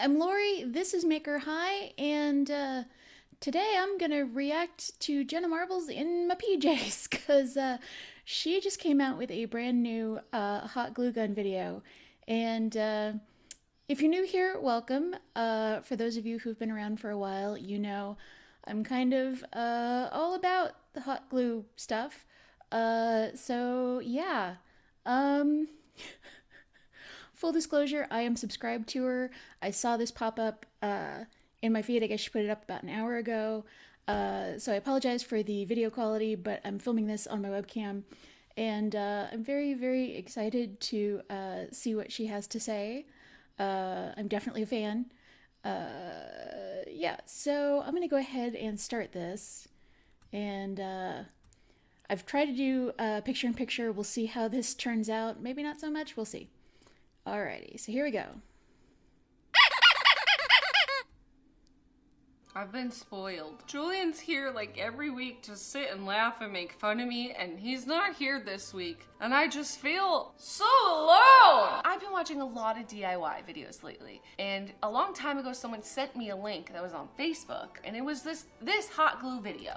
I'm Lori, this is Makerhigh, and today I'm gonna react to Jenna Marbles in my PJs, because she just came out with a brand new hot glue gun video. And if you're new here, welcome. For those of you who've been around for a while, you know I'm kind of all about the hot glue stuff. So yeah. Um, Full disclosure, I am subscribed to her. I saw this pop up in my feed. I guess she put it up about an hour ago. So I apologize for the video quality, but I'm filming this on my webcam. And I'm very, very excited to see what she has to say. I'm definitely a fan. Yeah, so I'm going to go ahead and start this. And I've tried to do picture-in-picture. We'll see how this turns out. Maybe not so much. We'll see. Alrighty, so here we go. I've been spoiled. Julian's here like every week to sit and laugh and make fun of me, and he's not here this week. And I just feel so alone! I've been watching a lot of DIY videos lately, and a long time ago someone sent me a link that was on Facebook, and it was this hot glue video.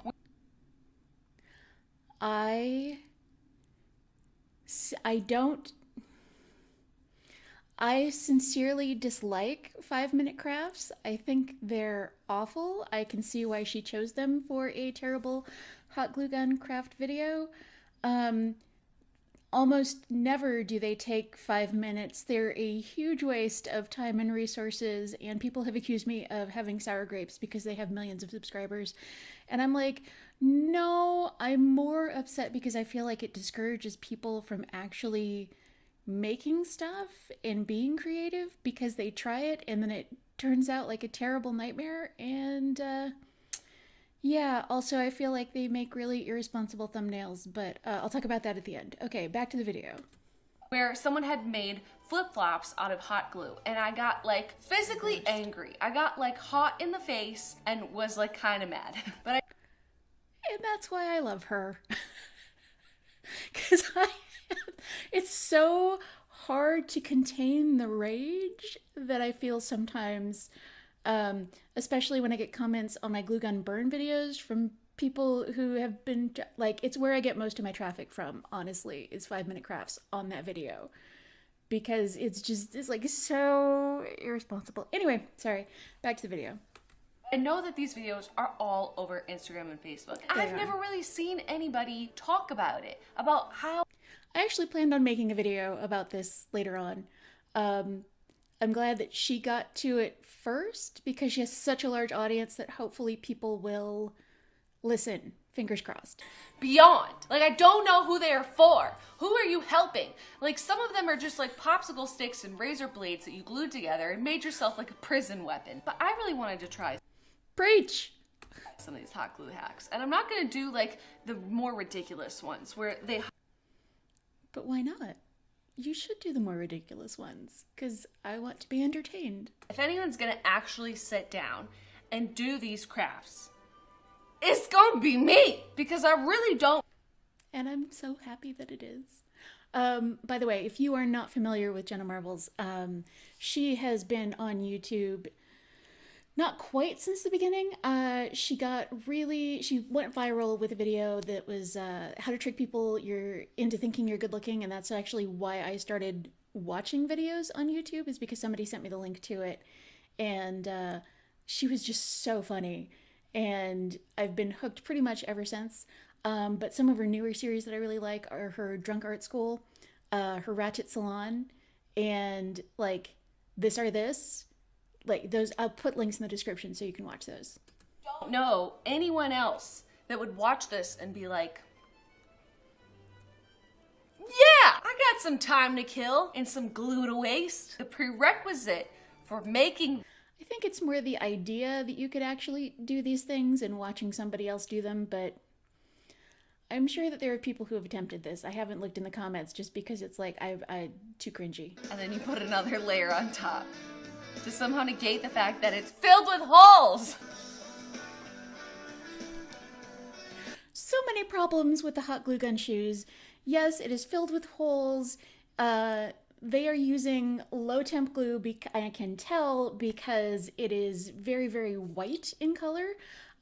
I sincerely dislike 5-minute crafts. I think they're awful. I can see why she chose them for a terrible hot glue gun craft video. Almost never do they take 5 minutes. They're a huge waste of time and resources, and people have accused me of having sour grapes because they have millions of subscribers. And I'm like, no, I'm more upset because I feel like it discourages people from actually making stuff and being creative because they try it and then it turns out like a terrible nightmare. And yeah, also I feel like they make really irresponsible thumbnails, but I'll talk about that at the end. Okay, back to the video. Where someone had made flip-flops out of hot glue, and I got like physically angry. I got like hot in the face and was like kind of mad. And that's why I love her. Because it's so hard to contain the rage that I feel sometimes, especially when I get comments on my glue gun burn videos from people who have been, like, it's where I get most of my traffic from, honestly, is 5-minute crafts on that video. Because it's like so irresponsible. Anyway, sorry, back to the video. I know that these videos are all over Instagram and Facebook. I've never really seen anybody talk about it, about how... I actually planned on making a video about this later on. I'm glad that she got to it first because she has such a large audience that hopefully people will listen. Fingers crossed. Beyond. Like, I don't know who they are for. Who are you helping? Like, some of them are just like popsicle sticks and razor blades that you glued together and made yourself like a prison weapon. But I really wanted to try Preach! some of these hot glue hacks. And I'm not gonna do like the more ridiculous ones where they... But why not? You should do the more ridiculous ones, because I want to be entertained. If anyone's gonna actually sit down and do these crafts, it's gonna be me! Because I really don't... And I'm so happy that it is. By the way, if you are not familiar with Jenna Marbles, she has been on YouTube not quite since the beginning. She went viral with a video that was how to trick people into thinking you're good looking, and that's actually why I started watching videos on YouTube, is because somebody sent me the link to it, and she was just so funny, and I've been hooked pretty much ever since. But some of her newer series that I really like are her Drunk Art School, her Ratchet Salon, and like This Are This. Like those, I'll put links in the description so you can watch those. Don't know anyone else that would watch this and be like, yeah, I got some time to kill and some glue to waste. The prerequisite for making... I think it's more the idea that you could actually do these things and watching somebody else do them, but I'm sure that there are people who have attempted this. I haven't looked in the comments just because it's like, I too cringy. And then you put another layer on top to somehow negate the fact that it's filled with holes. So many problems with the hot glue gun shoes. Yes, it is filled with holes. They are using low temp glue. I can tell because it is very, very white in color.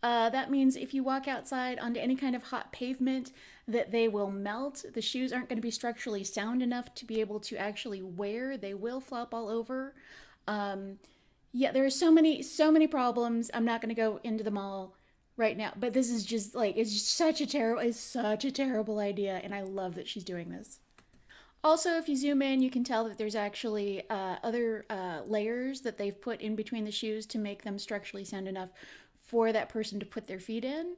That means if you walk outside onto any kind of hot pavement, that they will melt. The shoes aren't going to be structurally sound enough to be able to actually wear. They will flop all over. Yeah, there are so many problems. I'm not going to go into them all right now, but this is just like it's such a terrible idea, and I love that she's doing this. Also, if you zoom in, you can tell that there's actually other layers that they've put in between the shoes to make them structurally sound enough for that person to put their feet in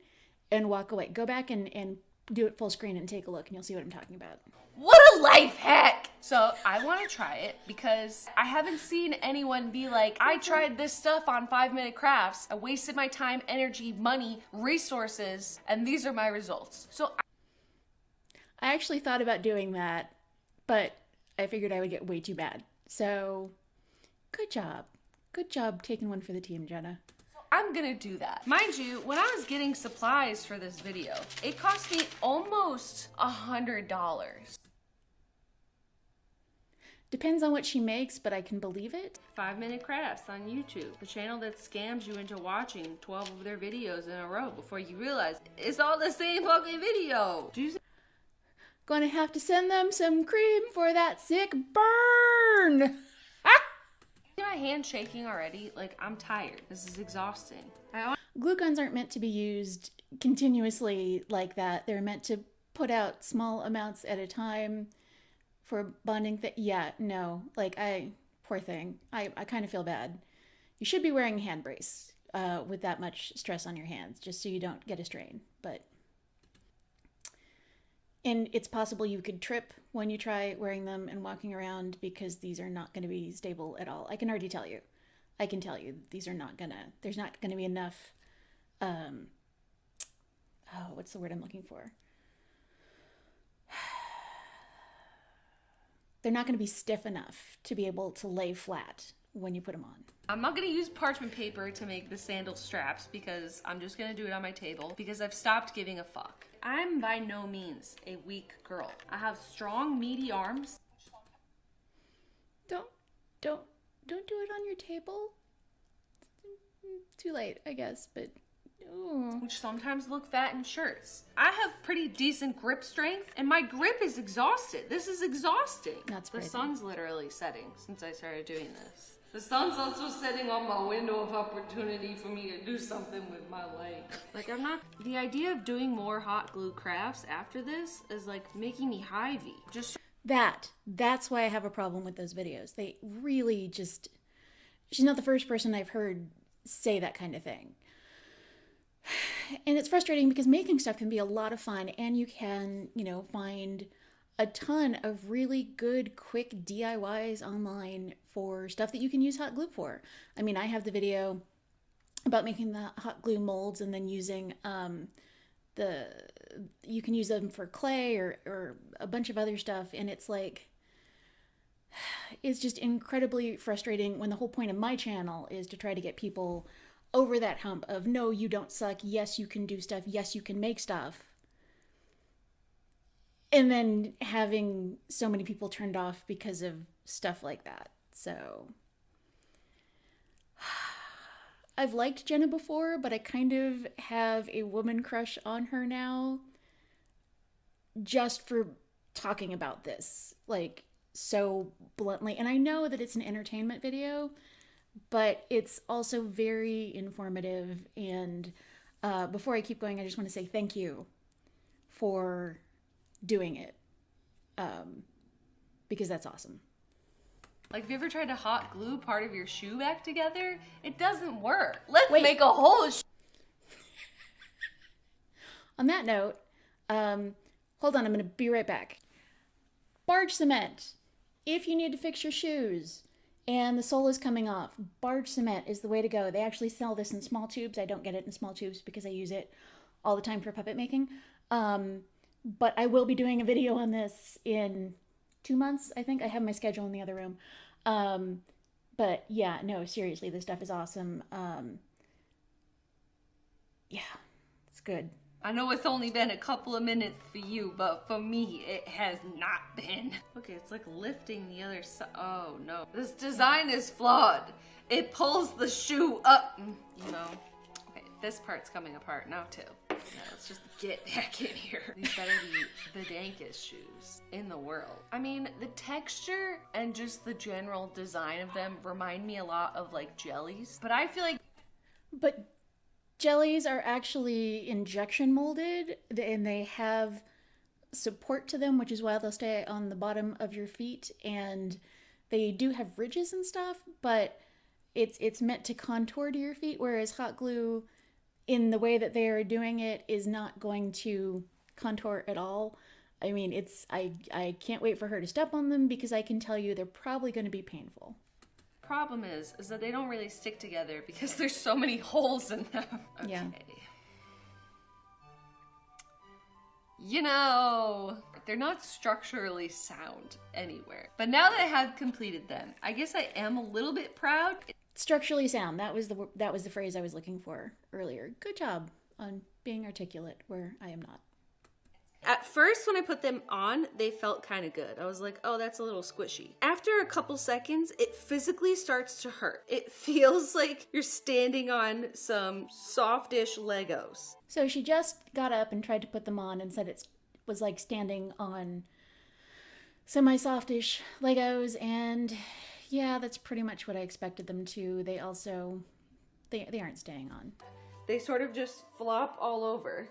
and walk away. Go back and do it full screen and take a look, and you'll see what I'm talking about. What a life hack! So I want to try it because I haven't seen anyone be like, I tried this stuff on 5-minute crafts. I wasted my time, energy, money, resources, and these are my results. So I actually thought about doing that, but I figured I would get way too bad. So good job. Good job taking one for the team, Jenna. I'm gonna do that. Mind you, when I was getting supplies for this video, it cost me almost $100. Depends on what she makes, but I can believe it. 5-Minute Crafts on YouTube, the channel that scams you into watching 12 of their videos in a row before you realize it's all the same fucking video. Gonna have to send them some cream for that sick burn. My hand shaking already. Like, I'm tired. This is exhausting. Glue guns aren't meant to be used continuously like that. They're meant to put out small amounts at a time for bonding. Yeah, no. Like, poor thing. I kind of feel bad. You should be wearing a hand brace with that much stress on your hands, just so you don't get a strain. And it's possible you could trip when you try wearing them and walking around because these are not going to be stable at all. I can already tell you. I can tell you these are not gonna, there's not gonna be enough, what's the word I'm looking for? They're not gonna be stiff enough to be able to lay flat when you put them on. I'm not gonna use parchment paper to make the sandal straps because I'm just gonna do it on my table because I've stopped giving a fuck. I'm by no means a weak girl. I have strong, meaty arms. Don't do it on your table. Too late, I guess, but ooh. Which sometimes look fat in shirts. I have pretty decent grip strength, and my grip is exhausted. This is exhausting. That's the crazy. sun's literally setting since I started doing this. The sun's also setting on my window of opportunity for me to do something with my life. Like, I'm not... The idea of doing more hot glue crafts after this is, like, making me hivey. Just... That's why I have a problem with those videos. They really just... She's not the first person I've heard say that kind of thing. And it's frustrating because making stuff can be a lot of fun, and you can, find a ton of really good, quick DIYs online for stuff that you can use hot glue for. I mean, I have the video about making the hot glue molds and then using you can use them for clay or a bunch of other stuff, and it's like, it's just incredibly frustrating when the whole point of my channel is to try to get people over that hump of, no, you don't suck, yes, you can do stuff, yes, you can make stuff. And then having so many people turned off because of stuff like that. So I've liked Jenna before, but I kind of have a woman crush on her now just for talking about this, like, so bluntly. And I know that it's an entertainment video, but it's also very informative. And before I keep going, I just want to say thank you for doing it, because that's awesome. Like, have you ever tried to hot glue part of your shoe back together? It doesn't work. Let's Wait. make a whole On that note, hold on, I'm going to be right back. Barge cement. If you need to fix your shoes and the sole is coming off, barge cement is the way to go. They actually sell this in small tubes. I don't get it in small tubes because I use it all the time for puppet making. But I will be doing a video on this in 2 months, I think. I have my schedule in the other room. But yeah, no, seriously, this stuff is awesome. Yeah, it's good. I know it's only been a couple of minutes for you, but for me, it has not been. Okay, it's like lifting the other side. Oh no. This design is flawed. It pulls the shoe up, you know. Okay, this part's coming apart now too. Now let's just get back in here. These better be the dankest shoes in the world. I mean, the texture and just the general design of them remind me a lot of like jellies, but I feel like... But jellies are actually injection molded, and they have support to them, which is why they'll stay on the bottom of your feet, and they do have ridges and stuff, but it's meant to contour to your feet, whereas hot glue, in the way that they are doing it, is not going to contour at all. I mean, I can't wait for her to step on them, because I can tell you they're probably going to be painful. Problem is that they don't really stick together because there's so many holes in them. Okay. Yeah. You know, they're not structurally sound anywhere. But now that I have completed them, I guess I am a little bit proud. Structurally sound. That was the phrase I was looking for earlier. Good job on being articulate where I am not. At first, when I put them on, they felt kind of good. I was like, oh, that's a little squishy. After a couple seconds, it physically starts to hurt. It feels like you're standing on some softish Legos. So she just got up and tried to put them on and said it was like standing on semi-softish Legos, and yeah, that's pretty much what I expected them to. They also, they aren't staying on. They sort of just flop all over.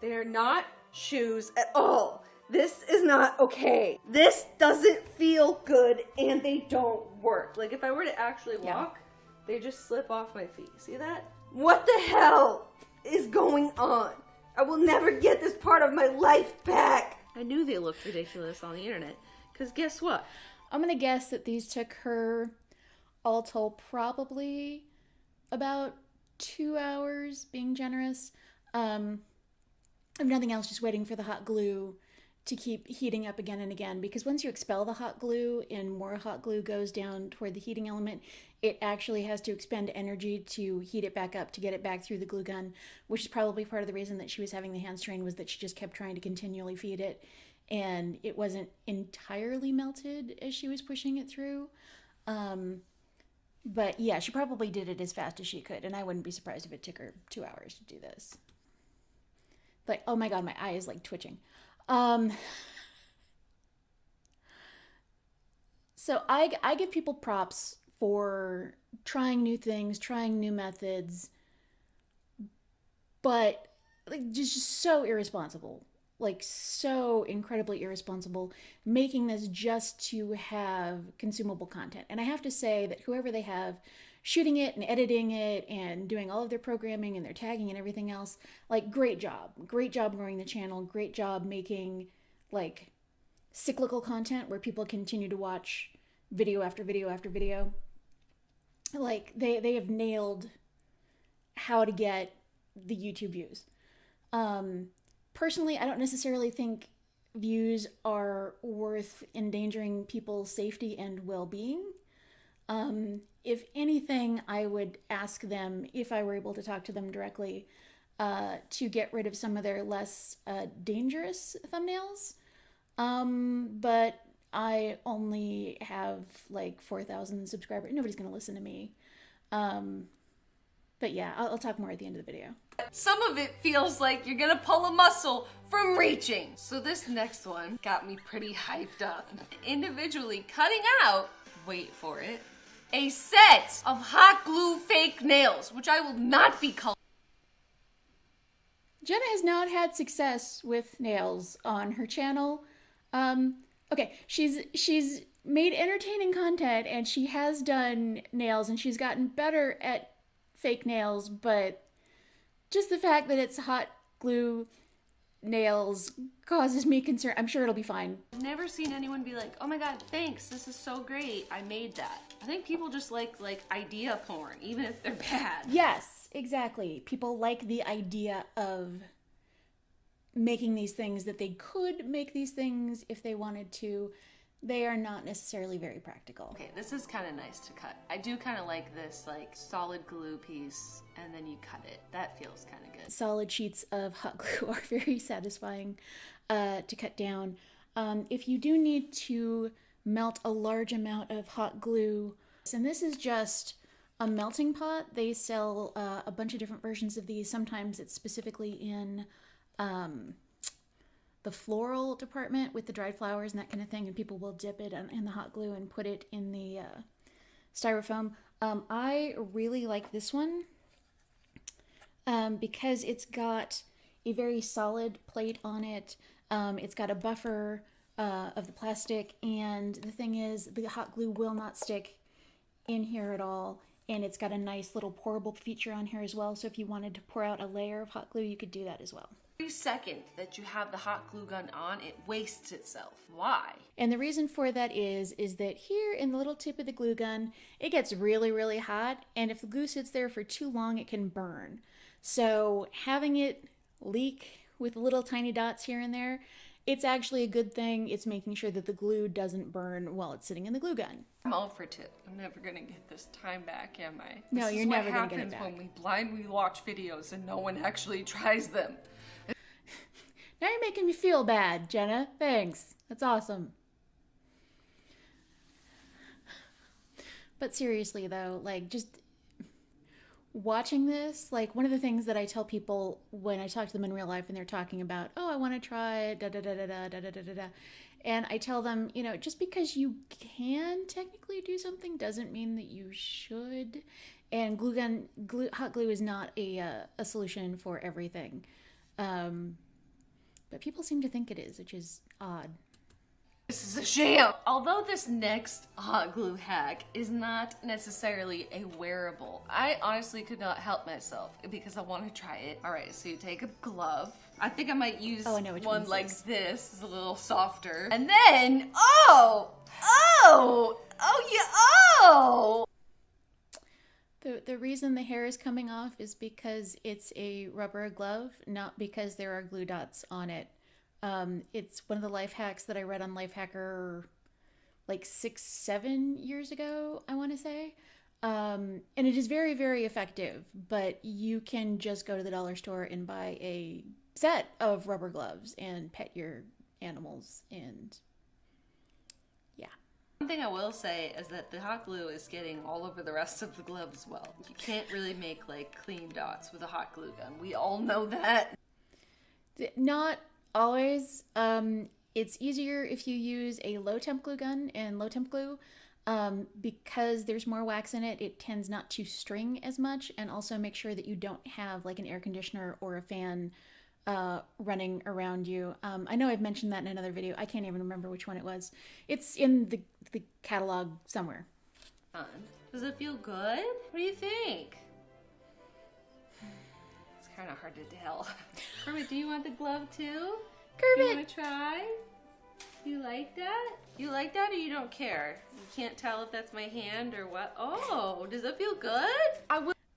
They're not shoes at all. This is not okay. This doesn't feel good, and they don't work. Like if I were to actually walk, they just slip off my feet. See that? What the hell is going on? I will never get this part of my life back. I knew they looked ridiculous on the internet, because guess what? I'm gonna guess that these took her all told probably about 2 hours, being generous. If nothing else, just waiting for the hot glue to keep heating up again and again, because once you expel the hot glue and more hot glue goes down toward the heating element, it actually has to expend energy to heat it back up, to get it back through the glue gun, which is probably part of the reason that she was having the hand strain, was that she just kept trying to continually feed it, and it wasn't entirely melted as she was pushing it through. But yeah, she probably did it as fast as she could, and I wouldn't be surprised if it took her 2 hours to do this. Like, oh my god, my eye is like twitching. So I give people props for trying new things, trying new methods, but like just so irresponsible, like so incredibly irresponsible, making this just to have consumable content. And I have to say that whoever they have shooting it and editing it and doing all of their programming and their tagging and everything else, like, great job growing the channel, great job making like cyclical content where people continue to watch video after video after video. Like they have nailed how to get the YouTube views. Personally, I don't necessarily think views are worth endangering people's safety and well-being. If anything, I would ask them, if I were able to talk to them directly, to get rid of some of their less dangerous thumbnails. But I only have like 4,000 subscribers. Nobody's going to listen to me. But yeah, I'll talk more at the end of the video. Some of it feels like you're gonna pull a muscle from reaching. So this next one got me pretty hyped up. Individually cutting out, wait for it, a set of hot glue fake nails, which I will not be calling. Jenna has not had success with nails on her channel. Okay, she's made entertaining content and she has done nails and she's gotten better at fake nails, but just the fact that it's hot glue nails causes me concern. I'm sure it'll be fine. I've never seen anyone be like, oh my god, thanks, this is so great, I made that. I think people just like idea porn, even if they're bad. Yes, exactly. People like the idea of making these things, that they could make these things if they wanted to. They are not necessarily very practical. Okay, this is kind of nice to cut. I do kind of like this like solid glue piece and then you cut it. That feels kind of good. Solid sheets of hot glue are very satisfying to cut down. If you do need to melt a large amount of hot glue, and this is just a melting pot. They sell a bunch of different versions of these. Sometimes it's specifically in the floral department with the dried flowers and that kind of thing, and people will dip it in the hot glue and put it in the styrofoam. I really like this one because it's got a very solid plate on it. It's got a buffer of the plastic, and the thing is, the hot glue will not stick in here at all. And it's got a nice little pourable feature on here as well. So if you wanted to pour out a layer of hot glue, you could do that as well. Every second that you have the hot glue gun on, it wastes itself. Why? And the reason for that is that here in the little tip of the glue gun, it gets really, really hot. And if the glue sits there for too long, it can burn. So having it leak with little tiny dots here and there, it's actually a good thing. It's making sure that the glue doesn't burn while it's sitting in the glue gun. I'm all for tip. I'm never gonna get this time back, am I? No, you're never gonna get it back. This is what happens when we blindly watch videos and no one actually tries them. Now you're making me feel bad, Jenna. Thanks. That's awesome. But seriously though, like, just watching this, like, one of the things that I tell people when I talk to them in real life and they're talking about, oh, I want to try da da da da da da da da da da, and I tell them, you know, just because you can technically do something doesn't mean that you should. And hot glue is not a solution for everything, but people seem to think it is, which is odd. This is a sham! Although this next hot glue hack is not necessarily a wearable, I honestly could not help myself because I want to try it. Alright, so you take a glove. I think I might use one like this. It's a little softer. And then, The reason the hair is coming off is because it's a rubber glove, not because there are glue dots on it. It's one of the life hacks that I read on Lifehacker like 6-7 years ago, I want to say. And it is very, very effective, but you can just go to the dollar store and buy a set of rubber gloves and pet your animals, and yeah. One thing I will say is that the hot glue is getting all over the rest of the glove as well. You can't really make like clean dots with a hot glue gun. We all know that. Not always. It's easier if you use a low temp glue gun, and low temp glue, because there's more wax in it, it tends not to string as much. And also make sure that you don't have like an air conditioner or a fan running around you. I know I've mentioned that in another video. I can't even remember which one it was. It's in the catalog somewhere. Does it feel good? What do you think? It's kind of hard to tell. Kermit, do you want the glove too? Kermit! Do you want to try? You like that? You like that, or you don't care? You can't tell if that's my hand or what? Oh, does it feel good?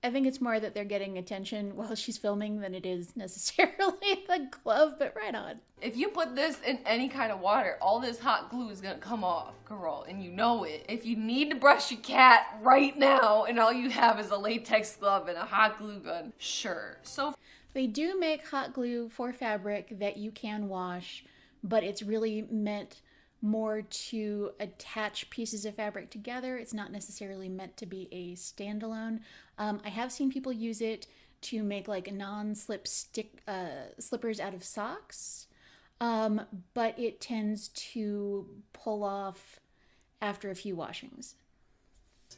I think it's more that they're getting attention while she's filming than it is necessarily the glove, but right on. If you put this in any kind of water, all this hot glue is gonna come off, girl, and you know it. If you need to brush your cat right now and all you have is a latex glove and a hot glue gun, sure. So they do make hot glue for fabric that you can wash, but it's really meant more to attach pieces of fabric together. It's not necessarily meant to be a standalone. I have seen people use it to make like non-slip slippers out of socks, but it tends to pull off after a few washings.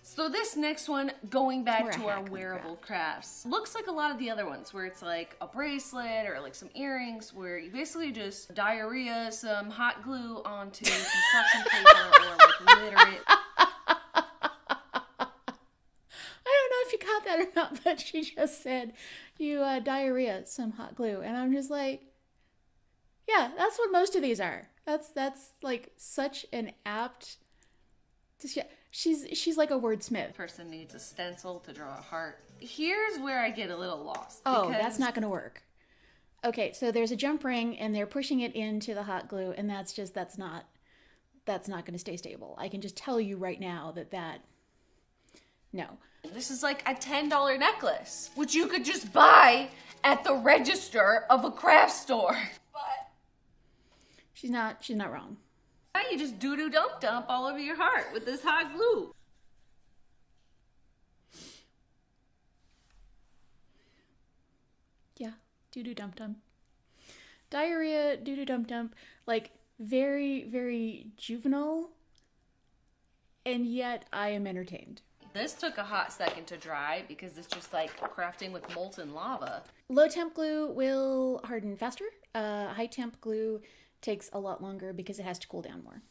So this next one, going back to our wearable crafts, looks like a lot of the other ones where it's like a bracelet or like some earrings where you basically just diarrhea some hot glue onto construction paper or like litter it. I don't know if you caught that or not, but she just said you diarrhea some hot glue, and I'm just like, yeah, that's what most of these are. That's like such an apt. She's like a wordsmith. Person needs a stencil to draw a heart. Here's where I get a little lost. Oh, that's not going to work. Okay, so there's a jump ring and they're pushing it into the hot glue, and that's not that's not going to stay stable. I can just tell you right now that no. This is like a $10 necklace, which you could just buy at the register of a craft store. But she's not wrong. now you just doo-doo dump all over your heart with this hot glue. Yeah, doo-doo dump. Diarrhea, doo-doo dump. Like, very, very juvenile. And yet, I am entertained. This took a hot second to dry because it's just like crafting with molten lava. Low temp glue will harden faster. High temp glue takes a lot longer because it has to cool down more.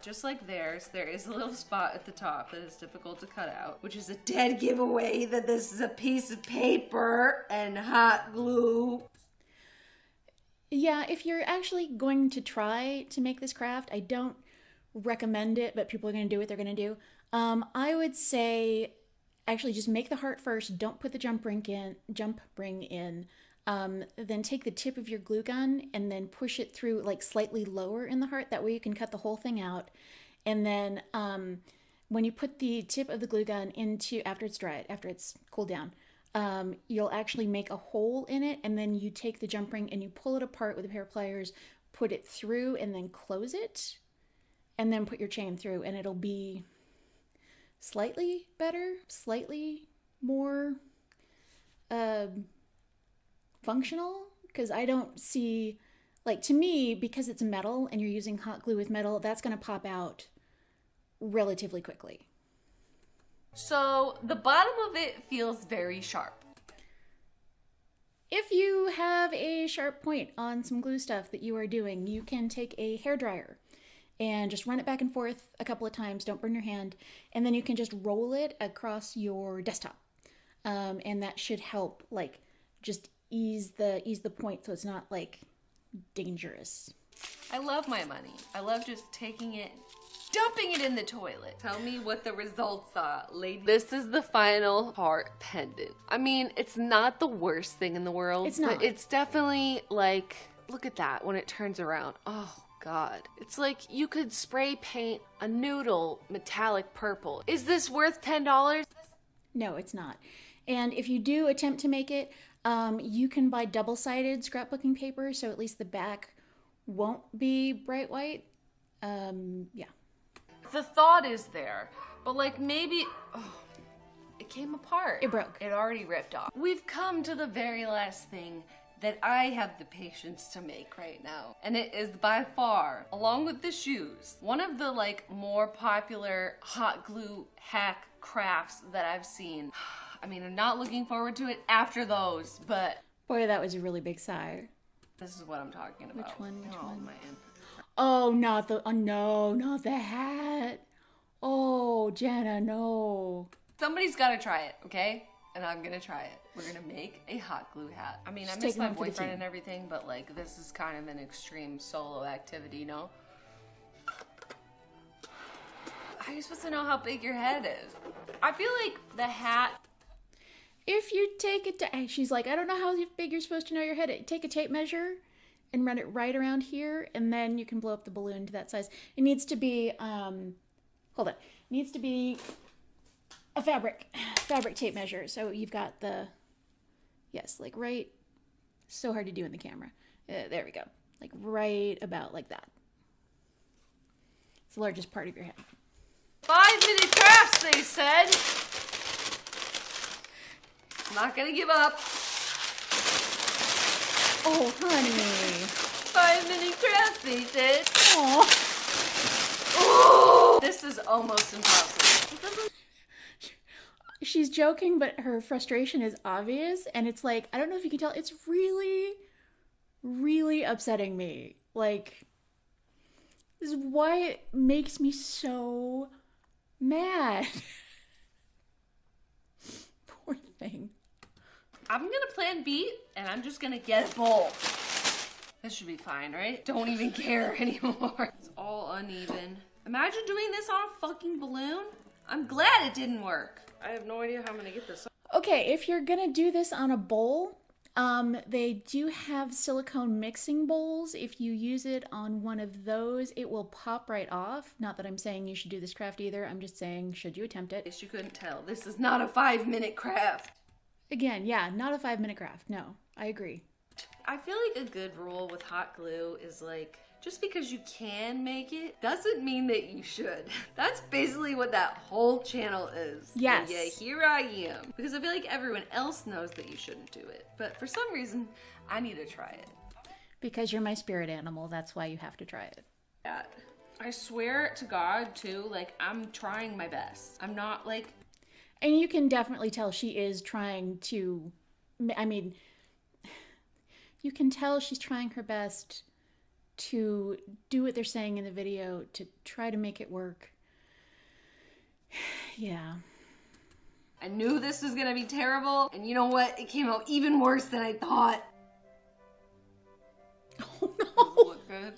Just like theirs, there is a little spot at the top that is difficult to cut out, which is a dead giveaway that this is a piece of paper and hot glue. Yeah, if you're actually going to try to make this craft, I don't recommend it, but people are going to do what they're going to do. I would say actually just make the heart first. Don't put the jump ring in. Then take the tip of your glue gun and then push it through like slightly lower in the heart. That way you can cut the whole thing out. And then when you put the tip of the glue gun into, after it's dried, after it's cooled down, you'll actually make a hole in it. And then you take the jump ring and you pull it apart with a pair of pliers, put it through and then close it. And then put your chain through and it'll be slightly better, slightly more functional, because I don't see, like, to me, because it's metal and you're using hot glue with metal, that's going to pop out relatively quickly. So the bottom of it feels very sharp. If you have a sharp point on some glue stuff that you are doing, you can take a hairdryer and just run it back and forth a couple of times. Don't burn your hand. And then you can just roll it across your desktop. And that should help, like, just ease the point so it's not, like, dangerous. I love my money. I love just taking it, dumping it in the toilet. Tell me what the results are, lady. This is the final heart pendant. I mean, it's not the worst thing in the world. It's not. But it's definitely, like, look at that when it turns around. Oh, God. It's like you could spray paint a noodle metallic purple. Is this worth $10? No, it's not. And if you do attempt to make it, you can buy double-sided scrapbooking paper, so at least the back won't be bright white. Yeah. The thought is there, but like maybe, it came apart. It broke. It already ripped off. We've come to the very last thing that I have the patience to make right now. And it is by far, along with the shoes, one of the like more popular hot glue hack crafts that I've seen. I mean, I'm not looking forward to it after those, but Boy, that was a really big sigh. this is what I'm talking about. Which one? Which oh, one? Man. Oh, not the, no, not the hat. Oh, Jenna, no. Somebody's gotta try it, okay? And I'm gonna try it. We're gonna make a hot glue hat. I mean, Just I miss take my one for the boyfriend team. and everything, but like this is kind of an extreme solo activity, you know? How are you supposed to know how big your head is? I feel like the hat. If you take it, she's like, I don't know how big you're supposed to know your head. Take a tape measure and run it right around here, and then you can blow up the balloon to that size. It needs to be, hold on. It needs to be a fabric tape measure. So you've got the, yes, like right, so hard to do in the camera. There we go. Like right about like that. It's the largest part of your head. 5-minute crafts, they said. I'm not gonna give up. Oh, honey. 5-minute crafts, they said. Aw. Ooh, this is almost impossible. She's joking, but her frustration is obvious, and it's like, I don't know if you can tell, it's really, really upsetting me. Like, this is why it makes me so mad. Poor thing. I'm gonna plan B, and I'm just gonna get bold. This should be fine, right? Don't even care anymore. It's all uneven. Imagine doing this on a fucking balloon. I'm glad it didn't work. I have no idea how I'm gonna get this. Okay, if you're gonna do this on a bowl, They do have silicone mixing bowls. If you use it on one of those, it will pop right off. Not that I'm saying you should do this craft either. I'm just saying, should you attempt In it? case you couldn't tell, this is not a 5-minute craft. Again, yeah, not a 5-minute craft. No, I agree. I feel like a good rule with hot glue is like, just because you can make it doesn't mean that you should. That's basically what that whole channel is. Yes. And yeah, here I am. Because I feel like everyone else knows that you shouldn't do it. But for some reason, I need to try it. Because you're my spirit animal, that's why you have to try it. Yeah. I swear to God, too, like, I'm trying my best. I'm not like... And you can definitely tell she is trying to... I mean, you can tell she's trying her best to do what they're saying in the video, to try to make it work. Yeah. I knew this was gonna be terrible, and you know what? It came out even worse than I thought. Oh Does it no! look good?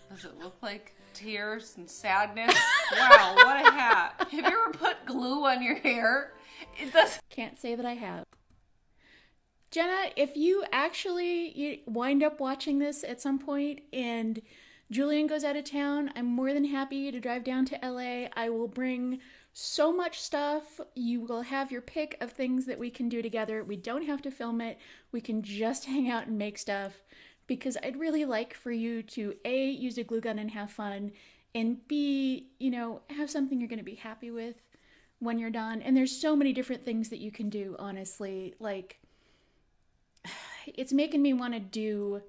Does it look like tears and sadness? Wow, what a hat. Have you ever put glue on your hair? It does. Can't say that I have. Jenna, if you actually wind up watching this at some point and Julian goes out of town, I'm more than happy to drive down to LA. I will bring so much stuff. You will have your pick of things that we can do together. We don't have to film it. We can just hang out and make stuff, because I'd really like for you to A, use a glue gun and have fun, and B, have something you're going to be happy with when you're done. And there's so many different things that you can do, honestly. Like, it's making me want to do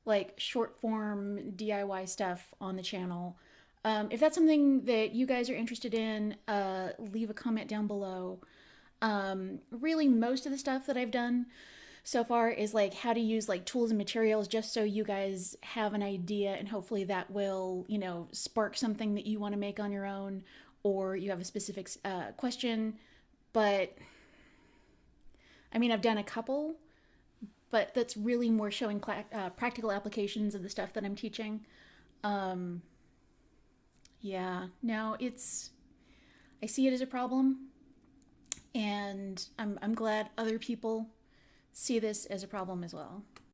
like short form DIY stuff on the channel. If that's something that you guys are interested in, leave a comment down below. Really, most of the stuff that I've done so far is like how to use like tools and materials, just so you guys have an idea, and hopefully that will, spark something that you want to make on your own, or you have a specific question. But I mean, I've done a couple, but that's really more showing practical applications of the stuff that I'm teaching. Yeah, no, I see it as a problem, and I'm glad other people see this as a problem as well.